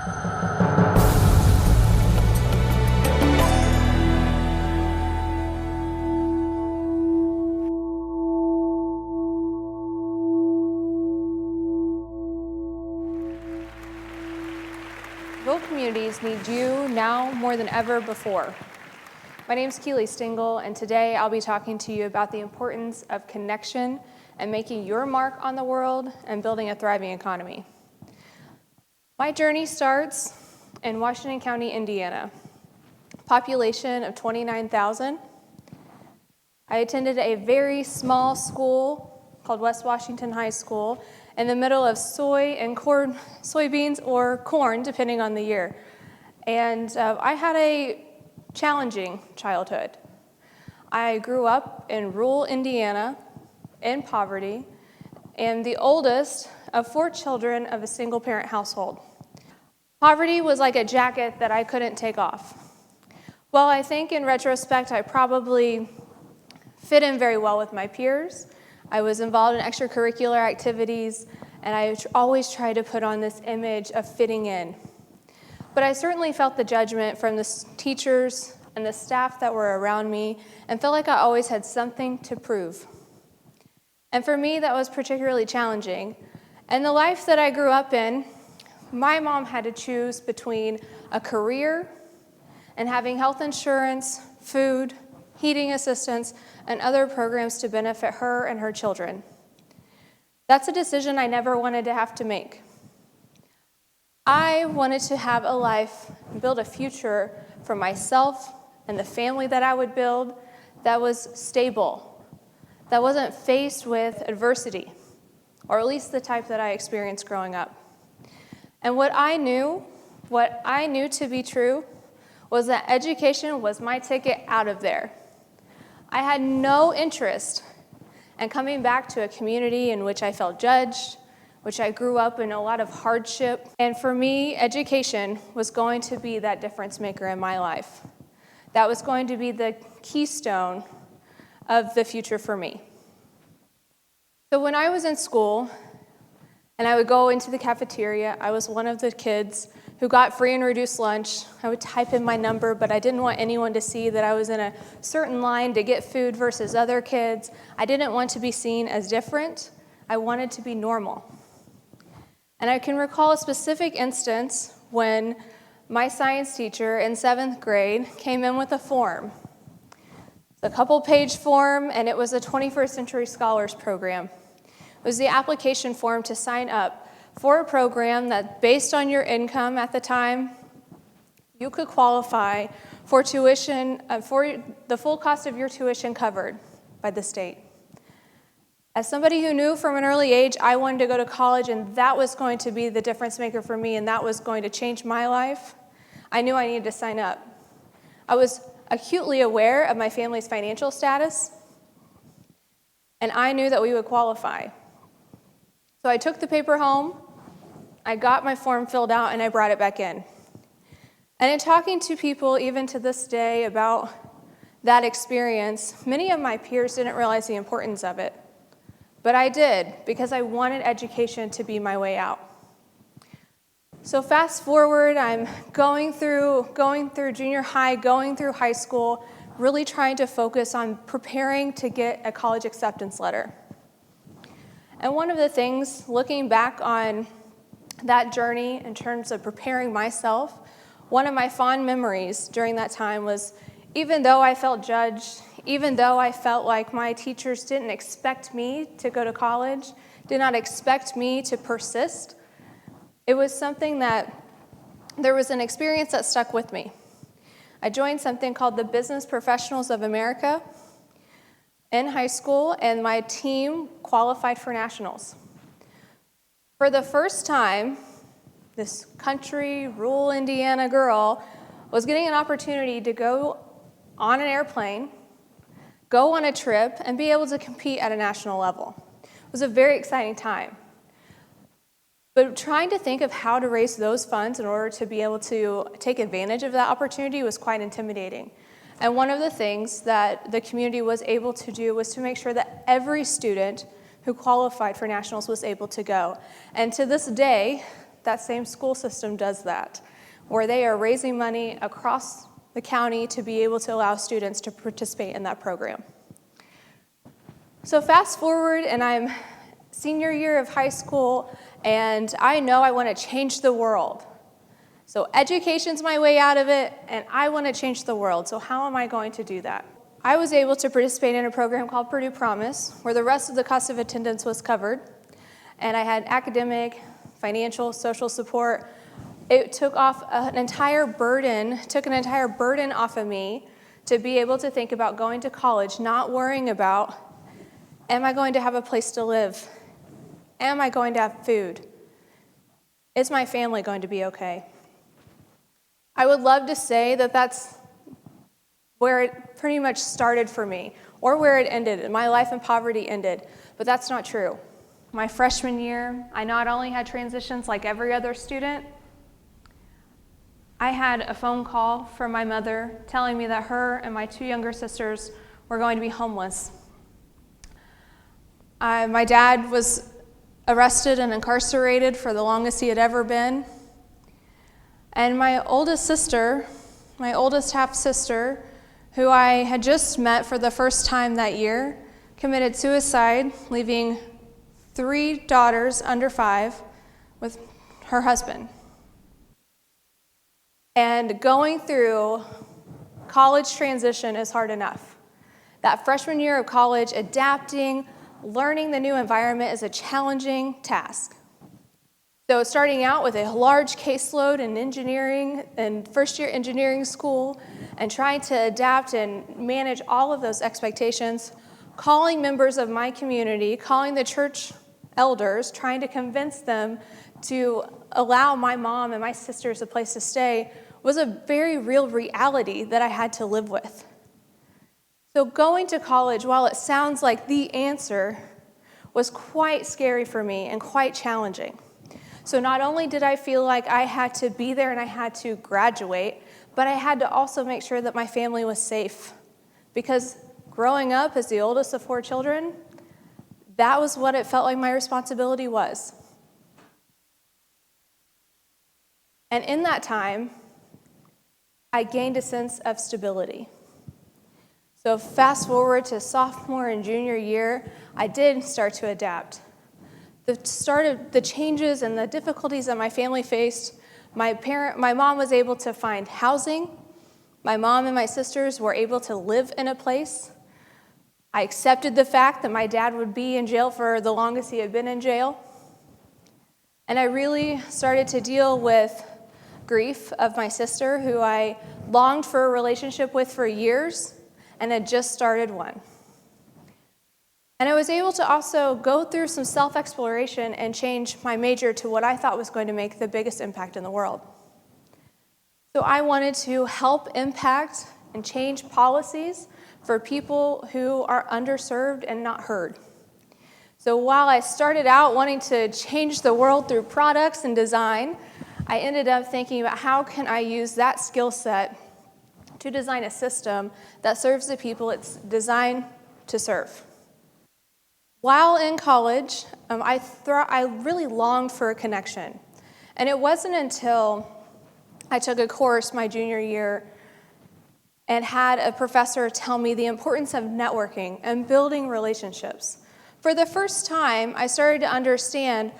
Rural communities need you now more than ever before. My name is Keeley Stingle, and today I'll be talking to you about the importance of connection and making your mark on the world and building a thriving economy. My journey starts in Washington County, Indiana. Population of 29,000. I attended a very small school called West Washington High School in the middle of soybeans or corn, depending on the year. And I had a challenging childhood. I grew up in rural Indiana, in poverty, and the oldest of 4 children of a single-parent household. Poverty was like a jacket that I couldn't take off. Well, I think in retrospect, I probably fit in very well with my peers. I was involved in extracurricular activities, and I always tried to put on this image of fitting in. But I certainly felt the judgment from the teachers and the staff that were around me, and felt like I always had something to prove. And for me, that was particularly challenging. And the life that I grew up in, my mom had to choose between a career and having health insurance, food, heating assistance, and other programs to benefit her and her children. That's a decision I never wanted to have to make. I wanted to have a life and build a future for myself and the family that I would build that was stable, that wasn't faced with adversity, or at least the type that I experienced growing up. And what I knew to be true was that education was my ticket out of there. I had no interest in coming back to a community in which I felt judged, which I grew up in a lot of hardship. And for me, education was going to be that difference maker in my life. That was going to be the keystone of the future for me. So when I was in school, and I would go into the cafeteria, I was one of the kids who got free and reduced lunch. I would type in my number, but I didn't want anyone to see that I was in a certain line to get food versus other kids. I didn't want to be seen as different. I wanted to be normal. And I can recall a specific instance when my science teacher in 7th grade came in with a form. It's a couple-page form, and it was a 21st Century Scholars Program. It was the application form to sign up for a program that, based on your income at the time, you could qualify for tuition, for the full cost of your tuition covered by the state. As somebody who knew from an early age I wanted to go to college, and that was going to be the difference maker for me, and that was going to change my life, I knew I needed to sign up. I was acutely aware of my family's financial status, and I knew that we would qualify. So I took the paper home, I got my form filled out, and I brought it back in. And in talking to people, even to this day, about that experience, many of my peers didn't realize the importance of it. But I did, because I wanted education to be my way out. So fast forward, I'm going through junior high, going through high school, really trying to focus on preparing to get a college acceptance letter. And one of the things, looking back on that journey in terms of preparing myself, one of my fond memories during that time was, even though I felt judged, even though I felt like my teachers didn't expect me to go to college, did not expect me to persist, it was something that, there was an experience that stuck with me. I joined something called the Business Professionals of America in high school, and my team qualified for nationals. For the first time, this country, rural Indiana girl was getting an opportunity to go on an airplane, go on a trip, and be able to compete at a national level. It was a very exciting time. But trying to think of how to raise those funds in order to be able to take advantage of that opportunity was quite intimidating. And one of the things that the community was able to do was to make sure that every student who qualified for nationals was able to go. And to this day, that same school system does that, where they are raising money across the county to be able to allow students to participate in that program. So fast forward, and I'm senior year of high school, and I know I want to change the world. So education's my way out of it, and I want to change the world. So how am I going to do that? I was able to participate in a program called Purdue Promise, where the rest of the cost of attendance was covered, and I had academic, financial, social support. It took an entire burden off of me to be able to think about going to college, not worrying about, am I going to have a place to live? Am I going to have food? Is my family going to be okay? I would love to say that that's where it pretty much started for me, or where it ended, my life in poverty ended, but that's not true. My freshman year, I not only had transitions like every other student, I had a phone call from my mother telling me that her and my two younger sisters were going to be homeless. My dad was arrested and incarcerated for the longest he had ever been. And my oldest half-sister, who I had just met for the first time that year, committed suicide, leaving 3 daughters under 5 with her husband. And going through college transition is hard enough. That freshman year of college, adapting, learning the new environment is a challenging task. So starting out with a large caseload in engineering and first-year engineering school and trying to adapt and manage all of those expectations, calling members of my community, calling the church elders, trying to convince them to allow my mom and my sisters a place to stay was a very real reality that I had to live with. So going to college, while it sounds like the answer, was quite scary for me and quite challenging. So not only did I feel like I had to be there and I had to graduate, but I had to also make sure that my family was safe. Because growing up as the oldest of 4 children, that was what it felt like my responsibility was. And in that time, I gained a sense of stability. So fast forward to sophomore and junior year, I did start to adapt. The start of the changes and the difficulties that my family faced, my mom was able to find housing. My mom and my sisters were able to live in a place. I accepted the fact that my dad would be in jail for the longest he had been in jail. And I really started to deal with grief of my sister, who I longed for a relationship with for years and had just started one. And I was able to also go through some self-exploration and change my major to what I thought was going to make the biggest impact in the world. So I wanted to help impact and change policies for people who are underserved and not heard. So while I started out wanting to change the world through products and design, I ended up thinking about how can I use that skill set to design a system that serves the people it's designed to serve. While in college, I really longed for a connection. And it wasn't until I took a course my junior year and had a professor tell me the importance of networking and building relationships. For the first time, I started to understand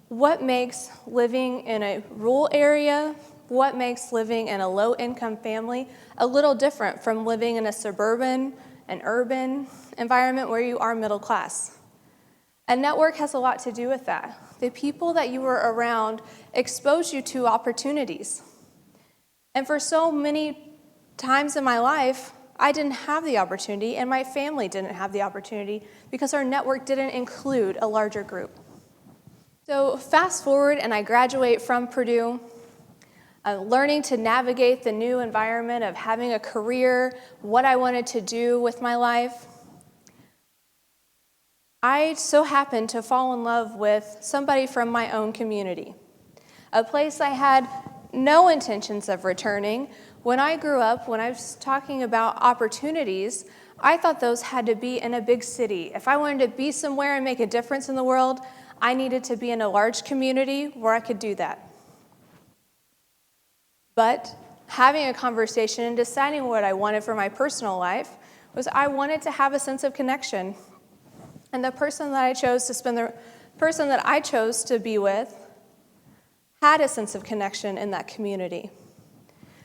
what makes living in a rural area, what makes living in a low-income family a little different from living in a suburban and urban environment where you are middle class. A network has a lot to do with that. The people that you were around expose you to opportunities. And for so many times in my life, I didn't have the opportunity, and my family didn't have the opportunity because our network didn't include a larger group. So fast forward, and I graduate from Purdue, learning to navigate the new environment of having a career, what I wanted to do with my life. I so happened to fall in love with somebody from my own community, a place I had no intentions of returning. When I grew up, when I was talking about opportunities, I thought those had to be in a big city. If I wanted to be somewhere and make a difference in the world, I needed to be in a large community where I could do that. But having a conversation and deciding what I wanted for my personal life was I wanted to have a sense of connection. And the person that I chose to be with had a sense of connection in that community,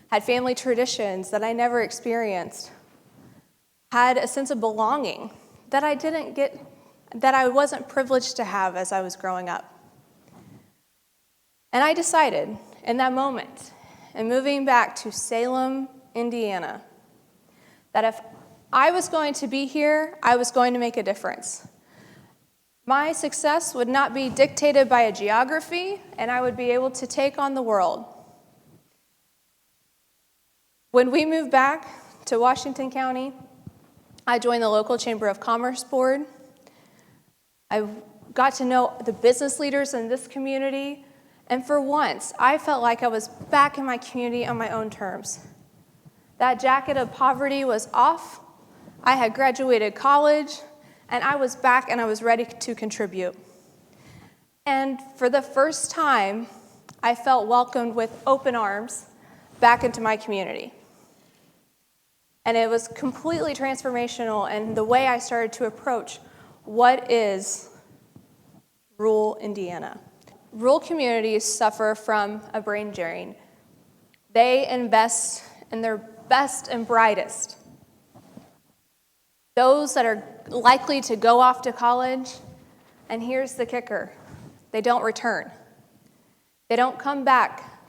had family traditions that I never experienced, had a sense of belonging that I wasn't privileged to have as I was growing up. And I decided in that moment, and moving back to Salem, Indiana, that if I was going to be here, I was going to make a difference. My success would not be dictated by a geography, and I would be able to take on the world. When we moved back to Washington County, I joined the local Chamber of Commerce board. I got to know the business leaders in this community, and for once, I felt like I was back in my community on my own terms. That jacket of poverty was off. I had graduated college, and I was back and I was ready to contribute. And for the first time, I felt welcomed with open arms back into my community. And it was completely transformational in the way I started to approach what is rural Indiana. Rural communities suffer from a brain drain. They invest in their best and brightest. Those that are likely to go off to college, and here's the kicker, they don't return. They don't come back.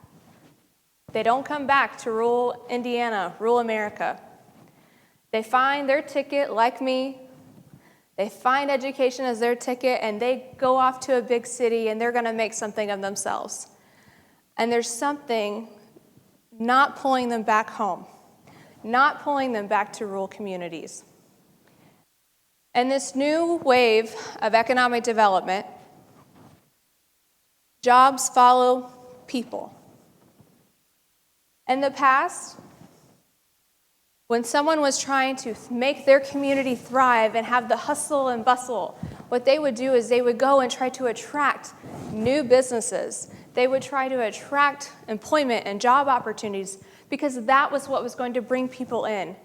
They don't come back to rural Indiana, rural America. They find their ticket, like me, they find education as their ticket, and they go off to a big city, and they're going to make something of themselves. And there's something not pulling them back home, not pulling them back to rural communities. And this new wave of economic development, jobs follow people. In the past, when someone was trying to make their community thrive and have the hustle and bustle, what they would do is they would go and try to attract new businesses. They would try to attract employment and job opportunities because that was what was going to bring people in.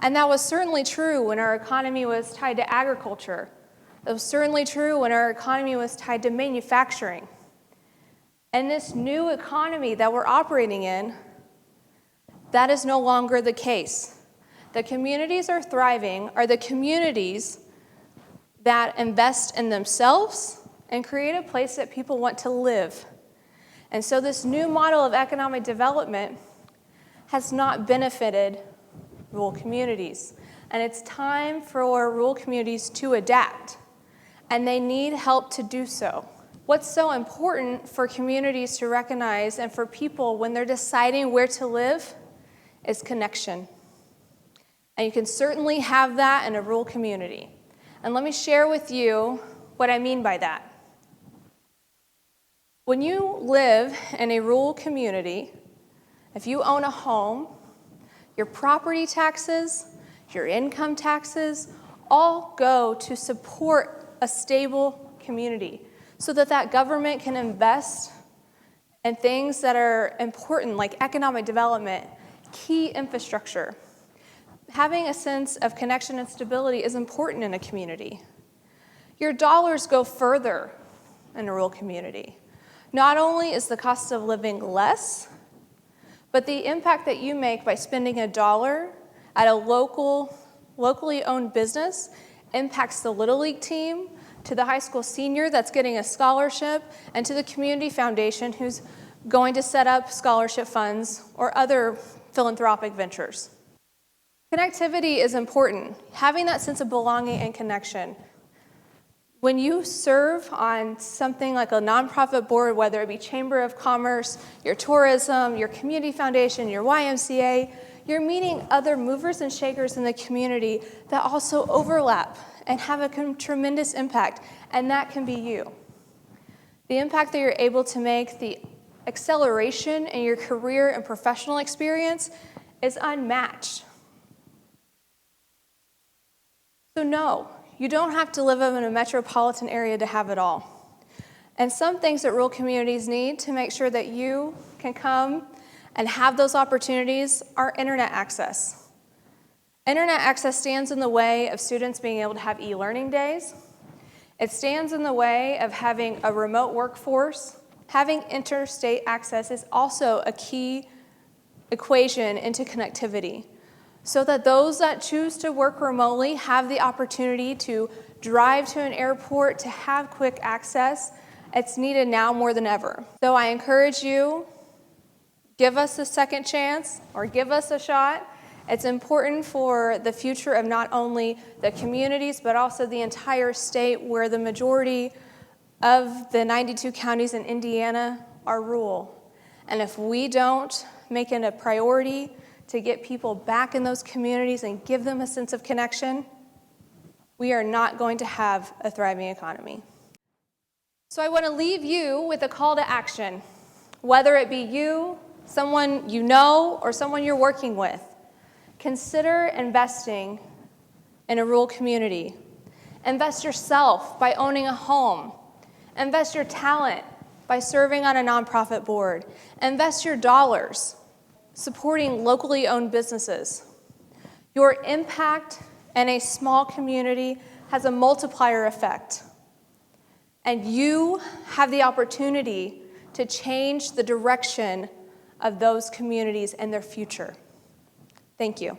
And that was certainly true when our economy was tied to agriculture. That was certainly true when our economy was tied to manufacturing. And this new economy that we're operating in, that is no longer the case. The communities are thriving are the communities that invest in themselves and create a place that people want to live. And so this new model of economic development has not benefited rural communities. And it's time for rural communities to adapt, and they need help to do so. What's so important for communities to recognize and for people when they're deciding where to live is connection. And you can certainly have that in a rural community. And let me share with you what I mean by that. When you live in a rural community, if you own a home, your property taxes, your income taxes, all go to support a stable community so that that government can invest in things that are important, like economic development, key infrastructure. Having a sense of connection and stability is important in a community. Your dollars go further in a rural community. Not only is the cost of living less, but the impact that you make by spending $1 at a locally owned business impacts the Little League team, to the high school senior that's getting a scholarship, and to the community foundation who's going to set up scholarship funds or other philanthropic ventures. Connectivity is important, having that sense of belonging and connection. When you serve on something like a nonprofit board, whether it be Chamber of Commerce, your tourism, your community foundation, your YMCA, you're meeting other movers and shakers in the community that also overlap and have a tremendous impact, and that can be you. The impact that you're able to make, the acceleration in your career and professional experience is unmatched. So no, you don't have to live in a metropolitan area to have it all. And some things that rural communities need to make sure that you can come and have those opportunities are internet access. Internet access stands in the way of students being able to have e-learning days. It stands in the way of having a remote workforce. Having interstate access is also a key equation into connectivity, so that those that choose to work remotely have the opportunity to drive to an airport, to have quick access. It's needed now more than ever. So I encourage you, give us a second chance or give us a shot. It's important for the future of not only the communities, but also the entire state, where the majority of the 92 counties in Indiana are rural. And if we don't make it a priority to get people back in those communities and give them a sense of connection, we are not going to have a thriving economy. So I want to leave you with a call to action, whether it be you, someone you know, or someone you're working with. Consider investing in a rural community. Invest yourself by owning a home. Invest your talent by serving on a nonprofit board. Invest your dollars supporting locally owned businesses. Your impact in a small community has a multiplier effect, and you have the opportunity to change the direction of those communities and their future. Thank you.